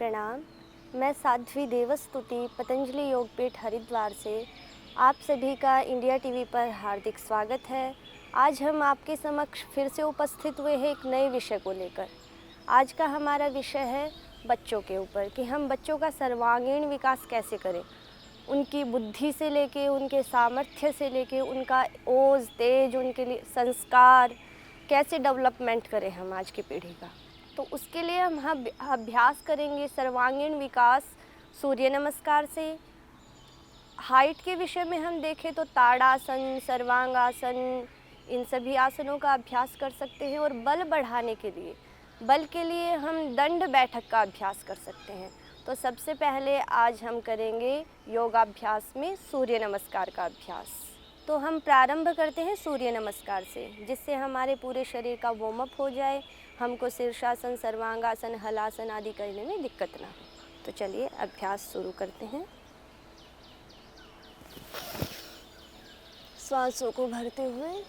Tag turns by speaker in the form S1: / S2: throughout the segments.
S1: प्रणाम। मैं साध्वी देवस्तुति पतंजलि योगपीठ हरिद्वार से आप सभी का इंडिया टीवी पर हार्दिक स्वागत है। आज हम आपके समक्ष फिर से उपस्थित हुए हैं एक नए विषय को लेकर। आज का हमारा विषय है बच्चों के ऊपर कि हम बच्चों का सर्वांगीण विकास कैसे करें, उनकी बुद्धि से लेके उनके सामर्थ्य से लेके उनका ओज तेज, उनके लिए संस्कार कैसे डेवलपमेंट करें हम आज की पीढ़ी का। तो उसके लिए हम अभ्यास करेंगे सर्वांगीण विकास सूर्य नमस्कार से। हाइट के विषय में हम देखें तो ताड़ासन, सर्वांगासन, इन सभी आसनों का अभ्यास कर सकते हैं। और बल बढ़ाने के लिए, बल के लिए हम दंड बैठक का अभ्यास कर सकते हैं। तो सबसे पहले आज हम करेंगे योगाभ्यास में सूर्य नमस्कार का अभ्यास। तो हम प्रारंभ करते हैं सूर्य नमस्कार से, जिससे हमारे पूरे शरीर का वार्म अप हो जाए, हमको शीर्षासन, सर्वांगासन, हलासन आदि करने में दिक्कत ना हो। तो चलिए अभ्यास शुरू करते हैं। श्वासों को भरते हुए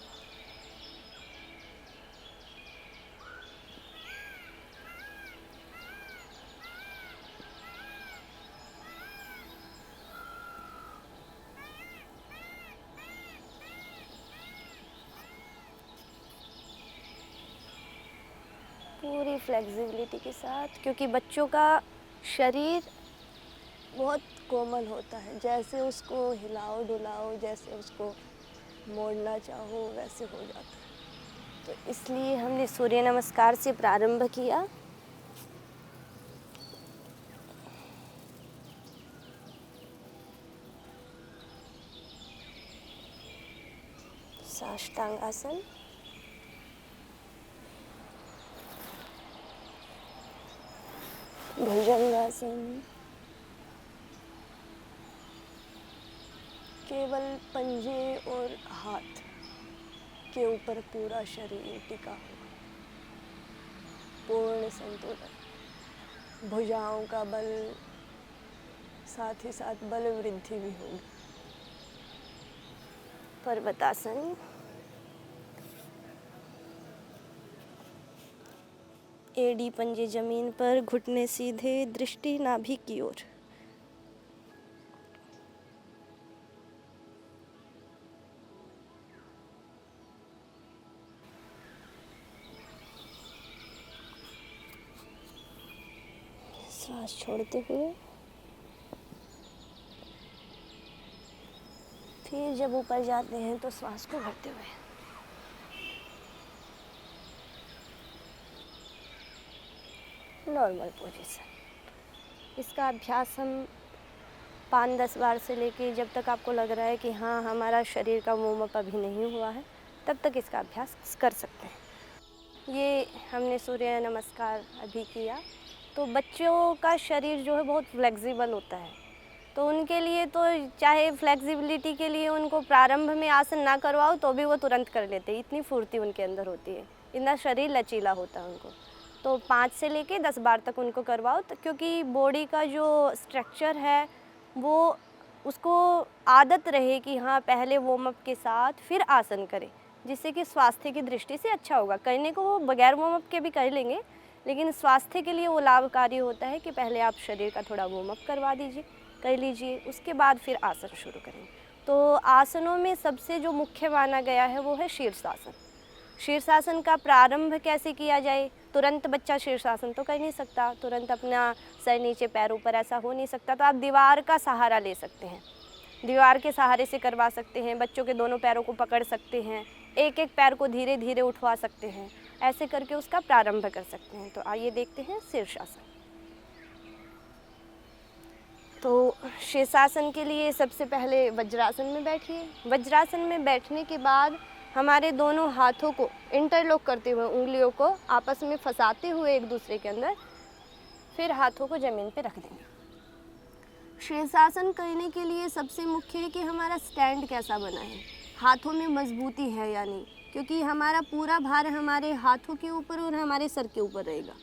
S1: पूरी फ्लेक्सिबिलिटी के साथ, क्योंकि बच्चों का शरीर बहुत कोमल होता है। जैसे उसको हिलाओ डुलाओ, जैसे उसको मोड़ना चाहो वैसे हो जाता है। तो इसलिए हमने सूर्य नमस्कार से प्रारंभ किया। साष्टांग आसन, भुजंगासन, केवल पंजे और हाथ के ऊपर पूरा शरीर टिका हुआ, पूर्ण संतुलन। भुजाओं का बल, साथ ही साथ बल वृद्धि भी होगी। पर्वतासन, एड़ी पंजे जमीन पर, घुटने सीधे, दृष्टि नाभि की ओर। सांस छोड़ते हुए फिर जब ऊपर जाते हैं तो सांस को भरते हुए। Normal position. इसका अभ्यास हम 5-10 बार से लेके जब तक आपको लग रहा है कि हाँ हमारा शरीर का वार्म अप अभी नहीं हुआ है, तब तक इसका अभ्यास कर सकते हैं। ये हमने सूर्य नमस्कार अभी किया। तो बच्चों का शरीर जो है बहुत फ्लेक्सिबल होता है, तो उनके लिए तो चाहे फ्लेक्सिबिलिटी के लिए उनको प्रारंभ में आसन ना करवाओ तो भी वो तुरंत कर लेते हैं। इतनी फुर्ती उनके अंदर होती है, इतना शरीर लचीला होता है उनको। तो 5 से लेके 10 बार तक उनको करवाओ, तो क्योंकि बॉडी का जो स्ट्रक्चर है वो उसको आदत रहे कि हाँ पहले वार्म अप के साथ फिर आसन करें, जिससे कि स्वास्थ्य की दृष्टि से अच्छा होगा। करने को वो बगैर वार्म अप के भी कर लेंगे, लेकिन स्वास्थ्य के लिए वो लाभकारी होता है कि पहले आप शरीर का थोड़ा वार्म अप करवा दीजिए, कर लीजिए, उसके बाद फिर आसन शुरू करें। तो आसनों में सबसे जो मुख्य माना गया है वो है शीर्षासन। शीर्षासन का प्रारंभ कैसे किया जाए? तुरंत बच्चा शीर्षासन तो कर नहीं सकता, तुरंत अपना सर नीचे पैर ऊपर ऐसा हो नहीं सकता, तो आप दीवार का सहारा ले सकते हैं। दीवार के सहारे से करवा सकते हैं। बच्चों के दोनों पैरों को पकड़ सकते हैं, एक एक पैर को धीरे धीरे उठवा सकते हैं, ऐसे करके उसका प्रारंभ कर सकते हैं। तो आइए देखते हैं शीर्षासन। तो शीर्षासन के लिए सबसे पहले वज्रासन में बैठिए। वज्रासन में बैठने के बाद हमारे दोनों हाथों को इंटरलॉक करते हुए, उंगलियों को आपस में फंसाते हुए एक दूसरे के अंदर, फिर हाथों को ज़मीन पे रख देंगे। शीर्षासन करने के लिए सबसे मुख्य है कि हमारा स्टैंड कैसा बना है, हाथों में मजबूती है या नहीं, क्योंकि हमारा पूरा भार हमारे हाथों के ऊपर और हमारे सर के ऊपर रहेगा।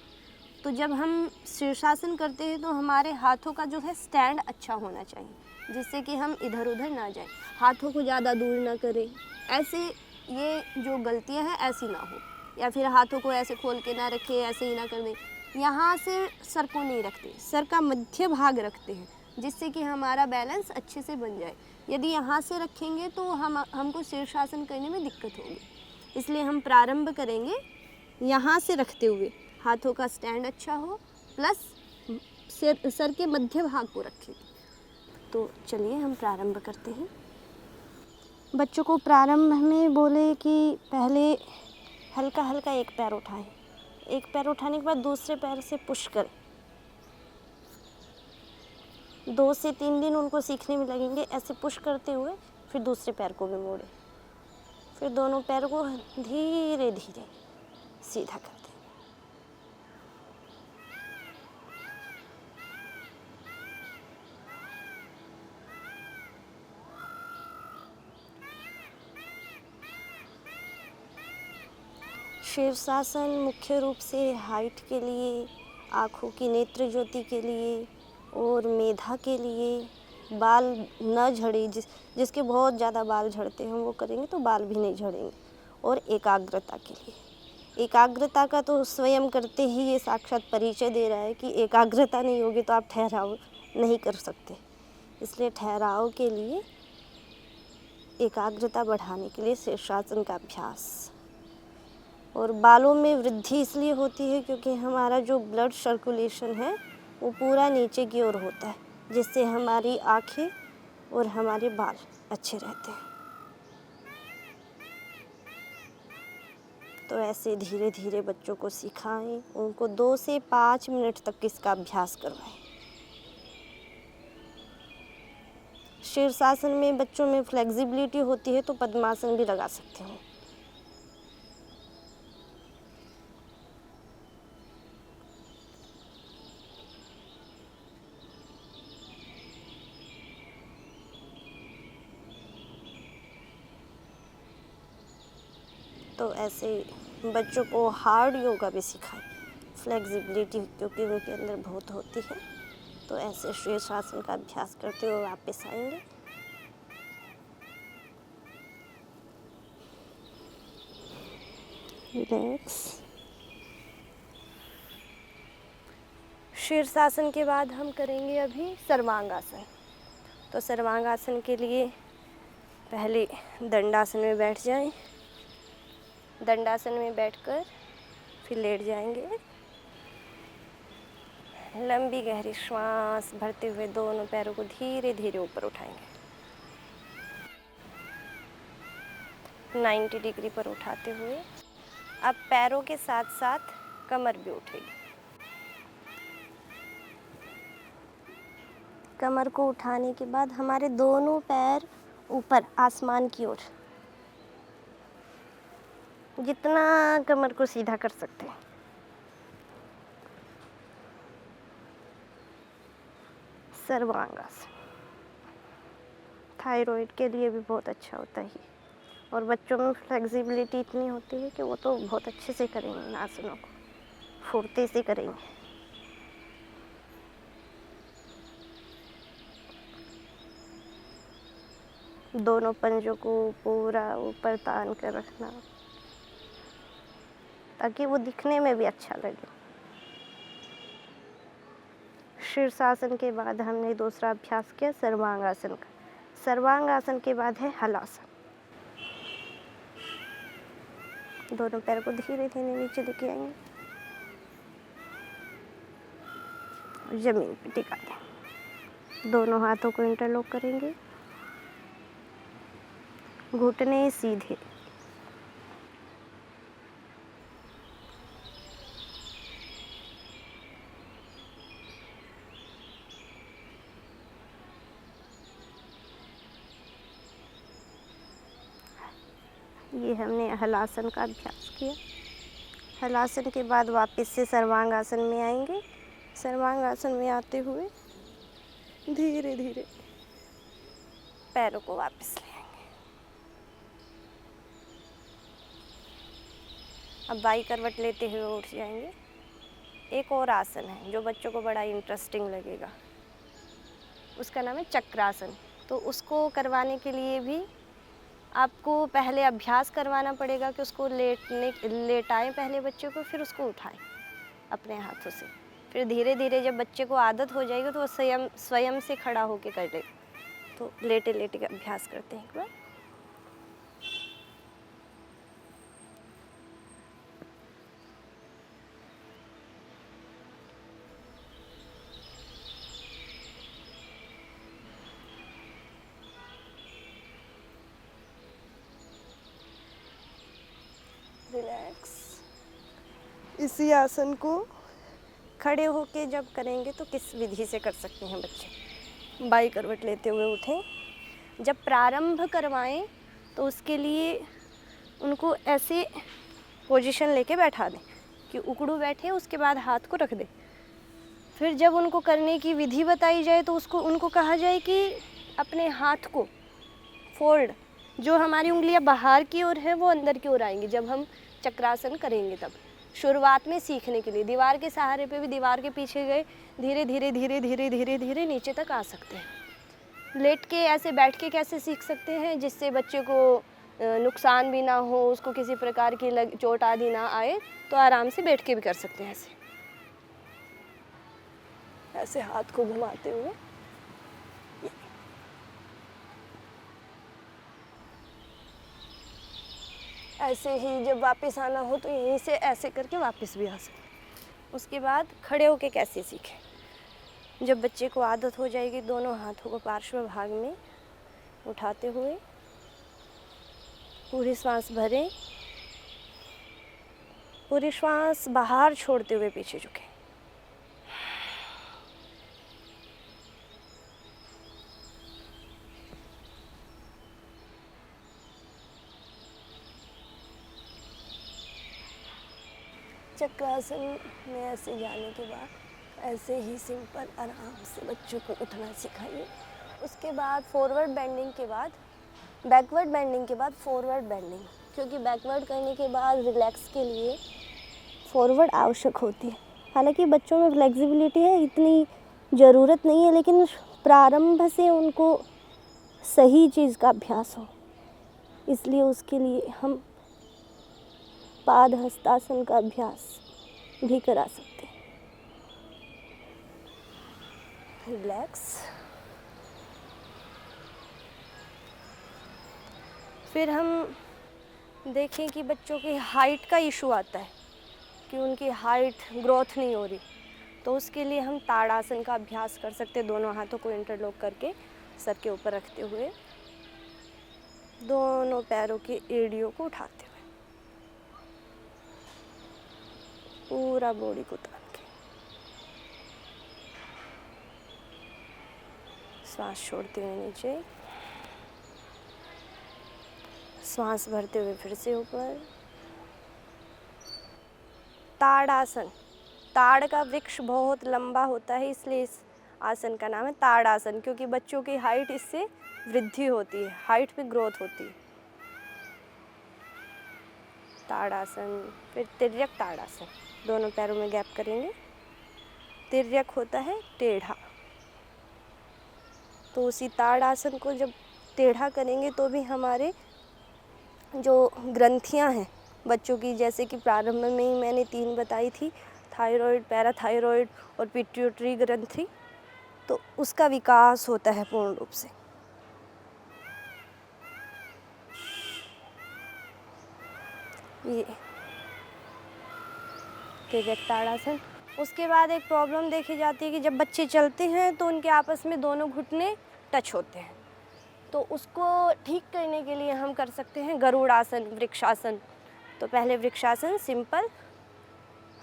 S1: तो जब हम शीर्षासन करते हैं तो हमारे हाथों का जो है स्टैंड अच्छा होना चाहिए, जिससे कि हम इधर उधर ना जाएं, हाथों को ज़्यादा दूर ना करें। ऐसे ये जो गलतियां हैं ऐसी ना हो, या फिर हाथों को ऐसे खोल के ना रखें, ऐसे ही ना कर दें। यहाँ से सर को नहीं रखते, सर का मध्य भाग रखते हैं, जिससे कि हमारा बैलेंस अच्छे से बन जाए। यदि यहाँ से रखेंगे तो हमको शीर्षासन करने में दिक्कत होगी, इसलिए हम प्रारंभ करेंगे यहाँ से रखते हुए। हाथों का स्टैंड अच्छा हो, प्लस सर के मध्य भाग को रखें। तो चलिए हम प्रारंभ करते हैं। बच्चों को प्रारंभ में बोले कि पहले हल्का हल्का एक पैर उठाएं। एक पैर उठाने के बाद दूसरे पैर से पुश करें। 2 से 3 दिन उनको सीखने में लगेंगे ऐसे पुश करते हुए, फिर दूसरे पैर को भी मोड़ें, फिर दोनों पैर को धीरे धीरे सीधा कर दें। शीर्षासन मुख्य रूप से हाइट के लिए, आँखों की नेत्र ज्योति के लिए और मेधा के लिए, बाल न झड़े, जिसके बहुत ज़्यादा बाल झड़ते हैं वो करेंगे तो बाल भी नहीं झड़ेंगे, और एकाग्रता के लिए। एकाग्रता का तो स्वयं करते ही ये साक्षात परिचय दे रहा है कि एकाग्रता नहीं होगी तो आप ठहराव नहीं कर सकते। इसलिए ठहराव के लिए, एकाग्रता बढ़ाने के लिए शीर्षासन का अभ्यास। और बालों में वृद्धि इसलिए होती है क्योंकि हमारा जो ब्लड सर्कुलेशन है वो पूरा नीचे की ओर होता है, जिससे हमारी आँखें और हमारे बाल अच्छे रहते हैं। तो ऐसे धीरे धीरे बच्चों को सिखाएं, उनको 2 से 5 मिनट तक इसका अभ्यास करवाएं। शीर्षासन में बच्चों में फ्लेक्सिबिलिटी होती है तो पद्मासन भी लगा सकते हो। तो ऐसे बच्चों को हार्ड योगा भी सिखाएं, फ्लेक्सिबिलिटी क्योंकि उनके अंदर बहुत होती है। तो ऐसे शीर्षासन का अभ्यास करते हुए वापस आएंगे। रिलैक्स। शीर्षासन के बाद हम करेंगे अभी सर्वांगासन। तो सर्वांगासन के लिए पहले दंडासन में बैठ जाएं। दंडासन में बैठकर फिर लेट जाएंगे। लंबी गहरी श्वास भरते हुए दोनों पैरों को धीरे धीरे ऊपर उठाएंगे। 90 डिग्री पर उठाते हुए अब पैरों के साथ साथ कमर भी उठेगी। कमर को उठाने के बाद हमारे दोनों पैर ऊपर आसमान की ओर, जितना कमर को सीधा कर सकते हैं। सर्वांगासन थायराइड के लिए भी बहुत अच्छा होता है, और बच्चों में फ्लेक्सिबिलिटी इतनी होती है कि वो तो बहुत अच्छे से करेंगे इन आसनों को, फुर्ती से करेंगे। दोनों पंजों को पूरा ऊपर तान कर रखना ताकि वो दिखने में भी अच्छा लगे। शीर्षासन के बाद हमने दूसरा अभ्यास किया सर्वांगासन का। सर्वांगासन के बाद है हलासन। दोनों पैर को धीरे धीरे नीचे लेके आएंगे, जमीन पे टिका दें। दोनों हाथों को इंटरलॉक करेंगे, घुटने सीधे। ये हमने हलासन का अभ्यास किया। हलासन के बाद वापस से सर्वांगासन में आएंगे। सर्वांगासन में आते हुए धीरे धीरे पैरों को वापस ले आएंगे। अब बाई करवट लेते हुए उठ जाएंगे। एक और आसन है जो बच्चों को बड़ा इंटरेस्टिंग लगेगा, उसका नाम है चक्रासन। तो उसको करवाने के लिए भी आपको पहले अभ्यास करवाना पड़ेगा कि उसको लेटाएं पहले बच्चों को, फिर उसको उठाएं। अपने हाथों से। फिर धीरे धीरे जब बच्चे को आदत हो जाएगी तो वो स्वयं स्वयं से खड़ा होकर कर लेगा। तो लेटे लेटे का अभ्यास करते हैं एक बार। रिलैक्स। इसी आसन को खड़े होके जब करेंगे तो किस विधि से कर सकते हैं बच्चे। बाई करवट लेते हुए उठें। जब प्रारंभ करवाएं तो उसके लिए उनको ऐसे पोजीशन लेके बैठा दें कि उकड़ू बैठे, उसके बाद हाथ को रख दें। फिर जब उनको करने की विधि बताई जाए तो उनको कहा जाए कि अपने हाथ को फोल्ड, जो हमारी उंगलियां बाहर की ओर है वो अंदर की ओर आएंगी जब हम चक्रासन करेंगे। तब शुरुआत में सीखने के लिए दीवार के सहारे पे भी दीवार के पीछे गए, धीरे धीरे धीरे धीरे धीरे धीरे नीचे तक आ सकते हैं। लेट के ऐसे बैठ के कैसे सीख सकते हैं जिससे बच्चे को नुकसान भी ना हो, उसको किसी प्रकार की चोट आदि ना आए, तो आराम से बैठ के भी कर सकते हैं। ऐसे हाथ को घुमाते हुए ऐसे ही जब वापस आना हो तो यहीं से ऐसे करके वापस भी आ सकते। उसके बाद खड़े होके कैसे सीखें। जब बच्चे को आदत हो जाएगी दोनों हाथों को पार्श्व भाग में उठाते हुए पूरी सांस भरें, पूरी श्वास बाहर छोड़ते हुए पीछे झुकें। चक्रासन में ऐसे जाने के बाद ऐसे ही सिंपल आराम से बच्चों को उठना सिखाइए। उसके बाद फॉरवर्ड बेंडिंग के बाद बैकवर्ड बेंडिंग के बाद फॉरवर्ड बेंडिंग, क्योंकि बैकवर्ड करने के बाद रिलैक्स के लिए फॉरवर्ड आवश्यक होती है। हालांकि बच्चों में फ्लेक्सिबिलिटी है, इतनी ज़रूरत नहीं है, लेकिन प्रारंभ से उनको सही चीज़ का अभ्यास हो, इसलिए उसके लिए हम पाद हस्तासन का अभ्यास भी करा सकते हैं। रिलैक्स। फिर हम देखें कि बच्चों की हाइट का इशू आता है कि उनकी हाइट ग्रोथ नहीं हो रही, तो उसके लिए हम ताड़ासन का अभ्यास कर सकते हैं। दोनों हाथों को इंटरलॉक करके सर के ऊपर रखते हुए दोनों पैरों की एड़ियों को उठाते हुए पूरा बॉडी को तान के सांस छोड़ते हुए नीचे, सांस भरते हुए फिर से ऊपर। ताड़ासन। ताड़ का वृक्ष बहुत लंबा होता है, इसलिए इस आसन का नाम है ताड़ासन, क्योंकि बच्चों की हाइट इससे वृद्धि होती है, हाइट में ग्रोथ होती है। ताड़ासन। फिर तिर्यक ताड़ासन, दोनों पैरों में गैप करेंगे। तिर्यक होता है टेढ़ा, तो उसी ताड़ासन को जब टेढ़ा करेंगे तो भी हमारे जो ग्रंथियां हैं बच्चों की, जैसे कि प्रारंभ में ही मैंने 3 बताई थी, थायराइड, पैराथायराइड और पिट्यूटरी ग्रंथि, तो उसका विकास होता है पूर्ण रूप से। ये तिर्यक ताड़ासन। उसके बाद एक प्रॉब्लम देखी जाती है कि जब बच्चे चलते हैं तो उनके आपस में दोनों घुटने टच होते हैं, तो उसको ठीक करने के लिए हम कर सकते हैं गरुड़ासन, वृक्षासन। तो पहले वृक्षासन सिंपल,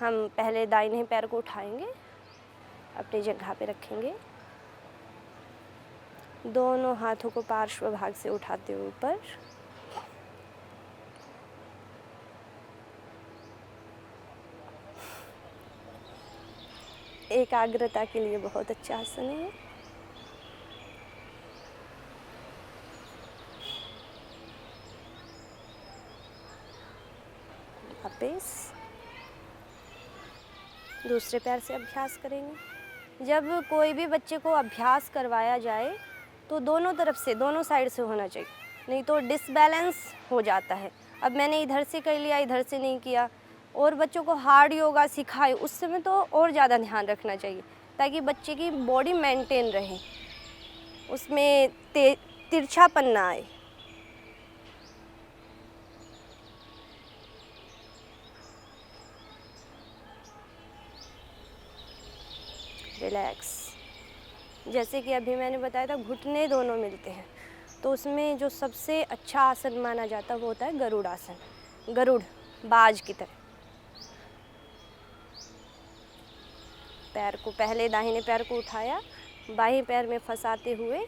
S1: हम पहले दाहिने पैर को उठाएंगे, अपनी जगह पे रखेंगे, दोनों हाथों को पार्श्व भाग से उठाते हुए ऊपर, एकाग्रता के लिए बहुत अच्छा आसन है। वापस दूसरे पैर से अभ्यास करेंगे। जब कोई भी बच्चे को अभ्यास करवाया जाए तो दोनों तरफ से, दोनों साइड से होना चाहिए, नहीं तो डिसबैलेंस हो जाता है। अब मैंने इधर से कर लिया, इधर से नहीं किया, और बच्चों को हार्ड योगा सिखाए उस समय तो और ज़्यादा ध्यान रखना चाहिए, ताकि बच्चे की बॉडी मेंटेन रहे, उसमें तिरछापन ना आए। रिलैक्स। जैसे कि अभी मैंने बताया था घुटने दोनों मिलते हैं, तो उसमें जो सबसे अच्छा आसन माना जाता है वो होता है गरुड़ आसन। गरुड़ बाज की तरह। पैर को पहले दाहिने पैर को उठाया, बाएं पैर में फंसाते हुए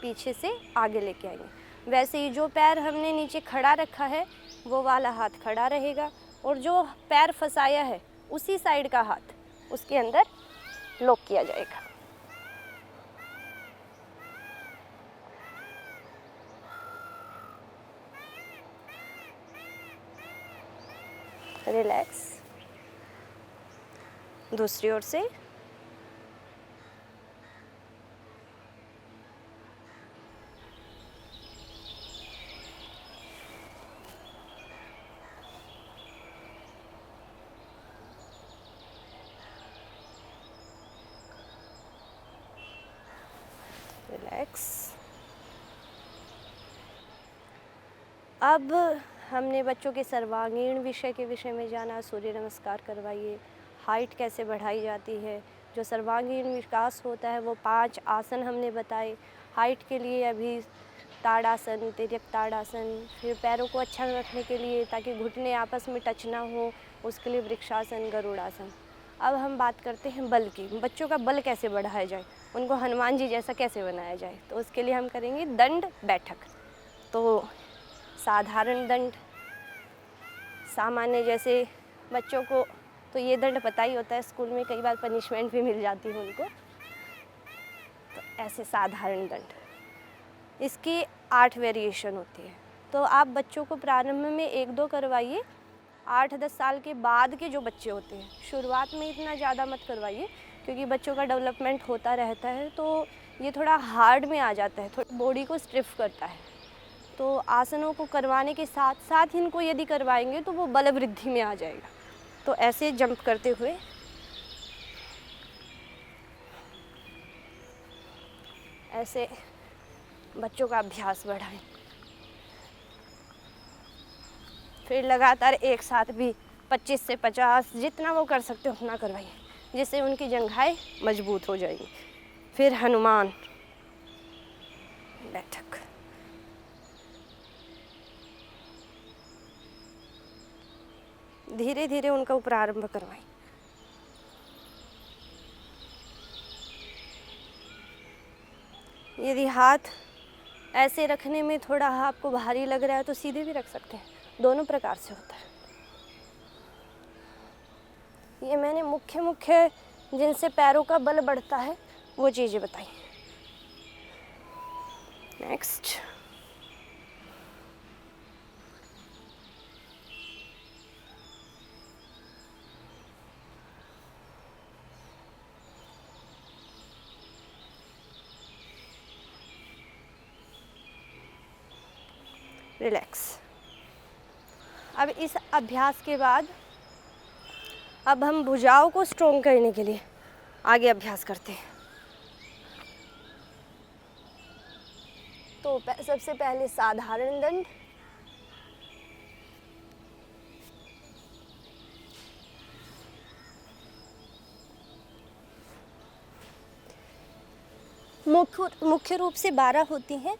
S1: पीछे से आगे लेके आएंगे। वैसे ही जो पैर हमने नीचे खड़ा रखा है वो वाला हाथ खड़ा रहेगा, और जो पैर फंसाया है उसी साइड का हाथ उसके अंदर लॉक किया जाएगा। रिलैक्स। दूसरी ओर से। रिलैक्स। अब हमने बच्चों के सर्वांगीण विषय के विषय में जाना। सूर्य नमस्कार करवाइए, हाइट कैसे बढ़ाई जाती है, जो सर्वांगीण विकास होता है वो 5 आसन हमने बताए। हाइट के लिए अभी ताड़ासन, तिर्यक ताड़ासन, फिर पैरों को अच्छा रखने के लिए ताकि घुटने आपस में टच ना हो उसके लिए वृक्षासन, गरुड़ासन। अब हम बात करते हैं बल की। बच्चों का बल कैसे बढ़ाया जाए, उनको हनुमान जी जैसा कैसे बनाया जाए, तो उसके लिए हम करेंगे दंड बैठक। तो साधारण दंड, सामान्य, जैसे बच्चों को तो ये दंड पता ही होता है, स्कूल में कई बार पनिशमेंट भी मिल जाती है उनको। तो ऐसे साधारण दंड, इसकी 8 वेरिएशन होती है। तो आप बच्चों को प्रारंभ में 1-2 करवाइए। 8-10 साल के बाद के जो बच्चे होते हैं, शुरुआत में इतना ज़्यादा मत करवाइए, क्योंकि बच्चों का डेवलपमेंट होता रहता है, तो ये थोड़ा हार्ड में आ जाता है, थोड़ा बॉडी को स्टिफ करता है। तो आसनों को करवाने के साथ साथ इनको यदि करवाएंगे तो वो बल वृद्धि में आ जाएगा। तो ऐसे जंप करते हुए ऐसे बच्चों का अभ्यास बढ़ाएं। फिर लगातार एक साथ भी 25 से 50 जितना वो कर सकते हो उतना करवाइए, जिससे उनकी जंघाएं मजबूत हो जाएंगी। फिर हनुमान बैठक। धीरे धीरे उनका प्रारंभ करवाएं। यदि हाथ ऐसे रखने में थोड़ा आपको भारी लग रहा है तो सीधे भी रख सकते हैं, दोनों प्रकार से होता है। ये मैंने मुख्य जिनसे पैरों का बल बढ़ता है वो चीज़ें बताई। Next, relax. अब इस अभ्यास के बाद अब हम भुजाओं को स्ट्रोंग करने के लिए आगे अभ्यास करते हैं। तो सबसे पहले साधारण दंड, मुख्य रूप से 12 होती हैं।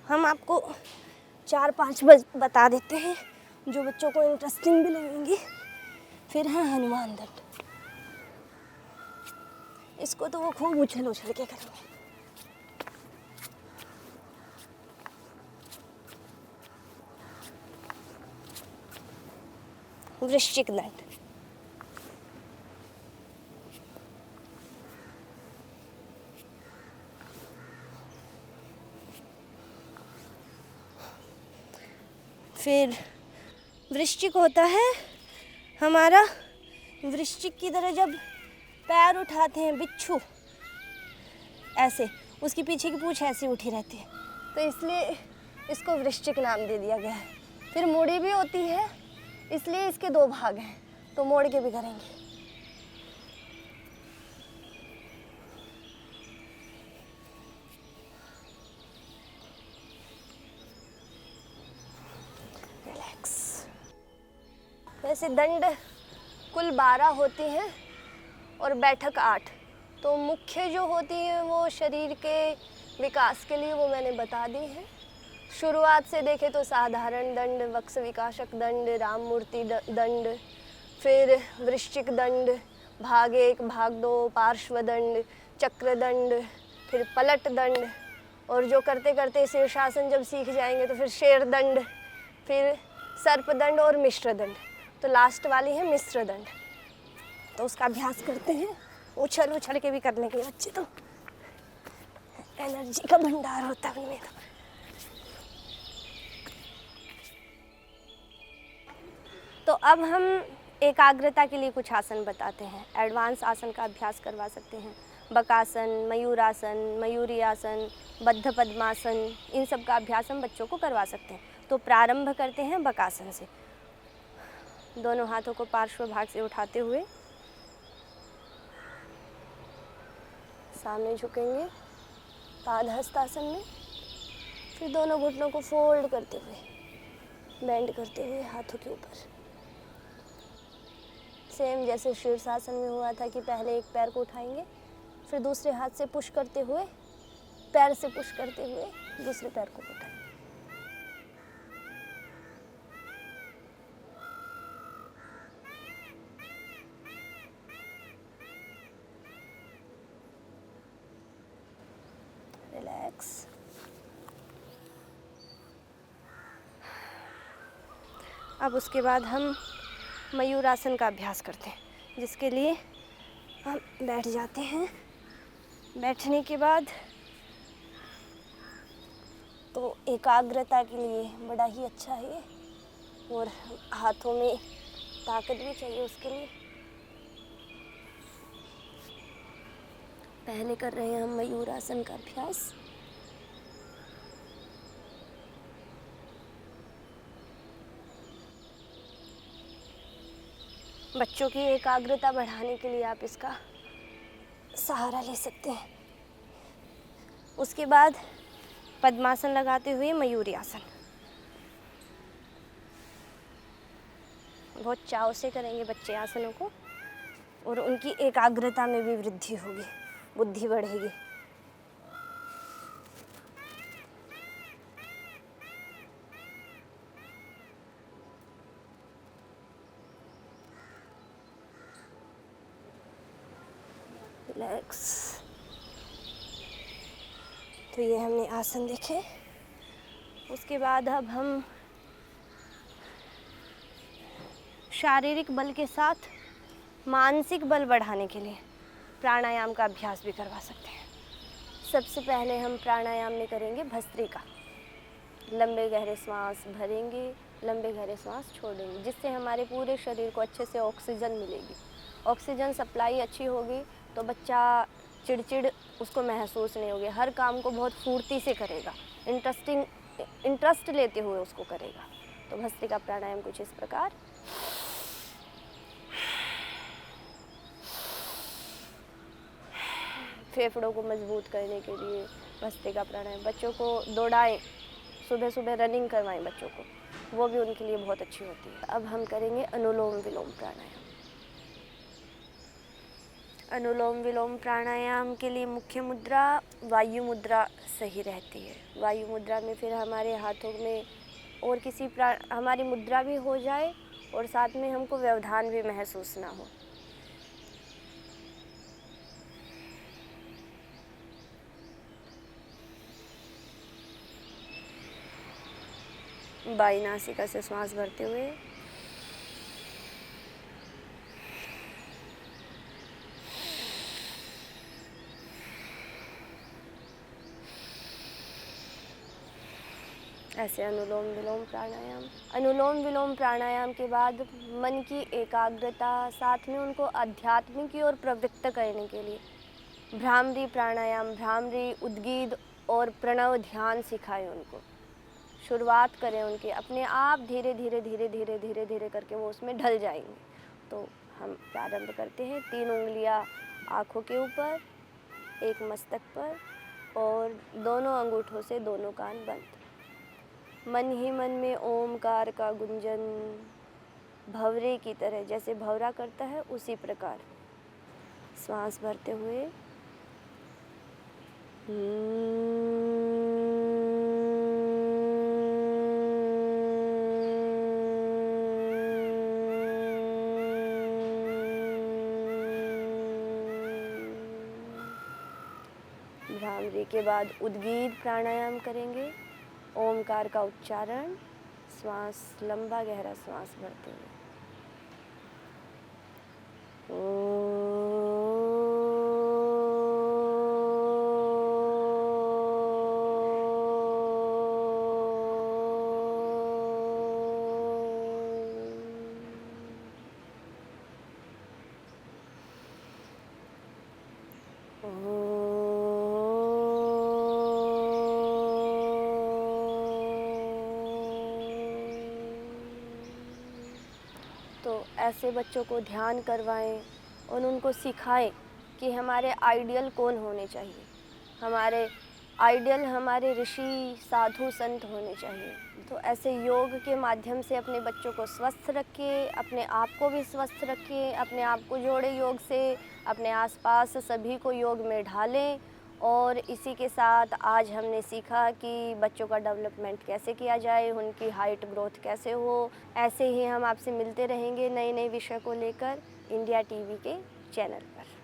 S1: हम आपको 4-5 बता देते हैं जो बच्चों को इंटरेस्टिंग भी लगेंगी। फिर है हनुमान दंड, इसको तो वो खूब उछल उछल के करेंगे। वृश्चिक दंड, फिर वृश्चिक होता है हमारा, वृश्चिक की तरह जब पैर उठाते हैं बिच्छू ऐसे, उसके पीछे की पूंछ ऐसी उठी रहती है, तो इसलिए इसको वृश्चिक नाम दे दिया गया है। फिर मूड़ी भी होती है, इसलिए इसके 2 भाग हैं, तो मोड़ के भी करेंगे। रिलैक्स। वैसे दंड कुल 12 होती हैं और बैठक 8। तो मुख्य जो होती हैं वो शरीर के विकास के लिए वो मैंने बता दी है। शुरुआत से देखें तो साधारण दंड, वक्ष विकासक दंड, राम मूर्ति दंड, फिर वृश्चिक दंड, भाग 1, भाग 2, पार्श्व दंड, चक्र दंड, फिर पलट दंड, और जो करते करते शीर्षासन जब सीख जाएंगे तो फिर शेर दंड, फिर सर्प दंड और मिश्र दंड। तो लास्ट वाली है मिश्र दंड। तो उसका अभ्यास करते हैं। उछल उछल के भी कर लेंगे बच्चे, तो एनर्जी का भंडार होता है उनमें। तो अब हम एकाग्रता के लिए कुछ आसन बताते हैं। एडवांस आसन का अभ्यास करवा सकते हैं। बकासन, मयूरासन, मयूरी आसन, बद्ध पद्मासन, इन सब का अभ्यास हम बच्चों को करवा सकते हैं। तो प्रारंभ करते हैं बकासन से। दोनों हाथों को पार्श्व भाग से उठाते हुए सामने झुकेंगे पादहस्तासन में। फिर दोनों घुटनों को फोल्ड करते हुए, बेंड करते हुए हाथों के ऊपर। सेम जैसे शीर्षासन में हुआ था कि पहले एक पैर को उठाएंगे, फिर दूसरे हाथ से पुश करते हुए, पैर से पुश करते हुए दूसरे पैर को उठाएंगे। रिलैक्स। अब उसके बाद हम मयूरासन का अभ्यास करते हैं, जिसके लिए हम बैठ जाते हैं। बैठने के बाद तो एकाग्रता के लिए बड़ा ही अच्छा है, और हाथों में ताकत भी चाहिए उसके लिए। पहले कर रहे हैं हम मयूरासन का अभ्यास। बच्चों की एकाग्रता बढ़ाने के लिए आप इसका सहारा ले सकते हैं। उसके बाद पद्मासन लगाते हुए मयूरी आसन। बहुत चाव से करेंगे बच्चे आसनों को, और उनकी एकाग्रता में भी वृद्धि होगी, बुद्धि बढ़ेगी। रिलैक्स। तो ये हमने आसन देखे। उसके बाद अब हम शारीरिक बल के साथ मानसिक बल बढ़ाने के लिए प्राणायाम का अभ्यास भी करवा सकते हैं। सबसे पहले हम प्राणायाम में करेंगे भस्त्रिका। लंबे गहरे सांस भरेंगे, लंबे गहरे सांस छोड़ेंगे, जिससे हमारे पूरे शरीर को अच्छे से ऑक्सीजन मिलेगी। ऑक्सीजन सप्लाई अच्छी होगी तो बच्चा चिड़चिड़ उसको महसूस नहीं होगी, हर काम को बहुत फुर्ती से करेगा, इंटरेस्ट लेते हुए उसको करेगा। तो भस्त्रिका प्राणायाम कुछ इस प्रकार। फेफड़ों को मजबूत करने के लिए भस्त्रिका प्राणायाम। बच्चों को दौड़ाएं, सुबह सुबह रनिंग करवाएं बच्चों को, वो भी उनके लिए बहुत अच्छी होती है। अब हम करेंगे अनुलोम विलोम प्राणायाम। अनुलोम विलोम प्राणायाम के लिए मुख्य मुद्रा वायु मुद्रा सही रहती है। वायु मुद्रा में फिर हमारे हाथों में और किसी हमारी मुद्रा भी हो जाए और साथ में हमको व्यवधान भी महसूस ना हो। बाई नासिका से श्वास भरते हुए ऐसे अनुलोम विलोम प्राणायाम। अनुलोम विलोम प्राणायाम के बाद मन की एकाग्रता, साथ में उनको अध्यात्म की ओर प्रवृत्त करने के लिए भ्रामरी प्राणायाम, भ्रामरी, उद्गीत और प्रणव ध्यान सिखाए उनको। शुरुआत करें उनकी, अपने आप धीरे धीरे धीरे धीरे धीरे धीरे करके वो उसमें ढल जाएंगे। तो हम प्रारंभ करते हैं। 3 उंगलियां आँखों के ऊपर, एक मस्तक पर और दोनों अंगूठों से दोनों कान बंद। मन ही मन में ओमकार का गुंजन भंवरे की तरह, जैसे भंवरा करता है उसी प्रकार श्वास भरते हुए भ्रामरी के बाद उद्गीत प्राणायाम करेंगे। ओमकार का उच्चारण, श्वास लंबा गहरा श्वास भरते हुए तो ऐसे बच्चों को ध्यान करवाएं और उनको सिखाएं कि हमारे आइडियल कौन होने चाहिए। हमारे आइडियल हमारे ऋषि साधु संत होने चाहिए। तो ऐसे योग के माध्यम से अपने बच्चों को स्वस्थ रखिए, अपने आप को भी स्वस्थ रखिए, अपने आप को जोड़े योग से, अपने आसपास सभी को योग में ढालें। और इसी के साथ आज हमने सीखा कि बच्चों का डेवलपमेंट कैसे किया जाए, उनकी हाइट ग्रोथ कैसे हो। ऐसे ही हम आपसे मिलते रहेंगे नए नए विषय को लेकर इंडिया टीवी के चैनल पर।